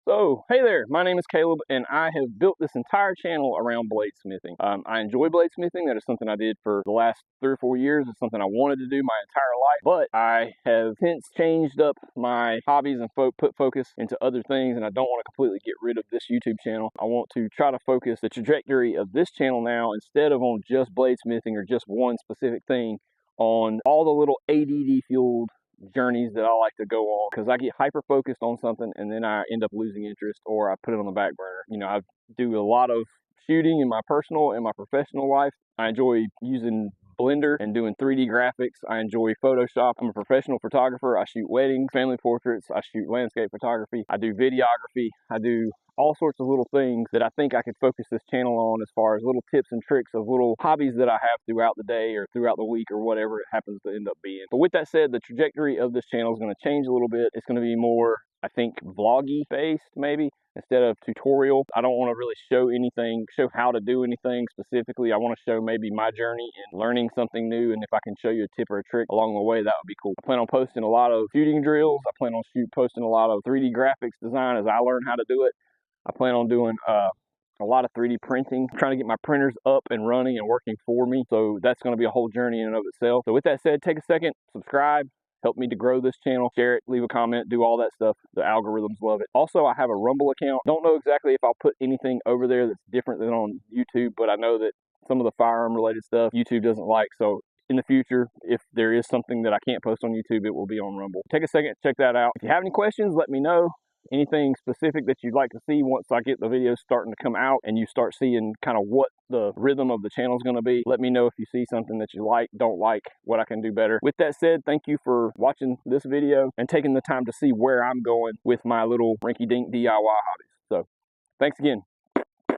So, hey there, my name is Caleb, and I have built this entire channel around bladesmithing. I enjoy bladesmithing. That is something I did for the last 3 or 4 years. It's something I wanted to do my entire life, but I have since changed up my hobbies and put focus into other things, and I don't want to completely get rid of this YouTube channel. I want to try to focus the trajectory of this channel now, instead of on just bladesmithing or just one specific thing, on all the little ADD fueled journeys that I like to go on, because I get hyper focused on something and then I end up losing interest, or I put it on the back burner. I do a lot of shooting in my personal and my professional life. I enjoy using Blender and doing 3D graphics. I enjoy Photoshop. I'm a professional photographer. I shoot weddings, family portraits. I shoot landscape photography. I do videography. I do all sorts of little things that I think I could focus this channel on, as far as little tips and tricks of little hobbies that I have throughout the day or throughout the week or whatever it happens to end up being. But with that said, the trajectory of this channel is going to change a little bit. It's going to be more, I think, vloggy based maybe, instead of tutorial. I don't want to really show how to do anything specifically. I want to show maybe my journey in learning something new, and if I can show you a tip or a trick along the way, that would be cool. I plan on posting a lot of shooting drills. I plan on posting a lot of 3D graphics design as I learn how to do it. I plan on doing a lot of 3D printing, trying to get my printers up and running and working for me. So that's going to be a whole journey in and of itself. So with that said, take a second, subscribe, help me to grow this channel, share it, leave a comment, do all that stuff. The algorithms love it. Also, I have a Rumble account. Don't know exactly if I'll put anything over there that's different than on YouTube, but I know that some of the firearm related stuff YouTube doesn't like. So in the future, if there is something that I can't post on YouTube, it will be on Rumble. Take a second, check that out. If you have any questions, let me know. Anything specific that you'd like to see once I get the videos starting to come out and you start seeing kind of what the rhythm of the channel is going to be, let me know if you see something that you like, don't like, what I can do better. With that said, thank you for watching this video and taking the time to see where I'm going with my little rinky-dink DIY hobbies. So thanks again.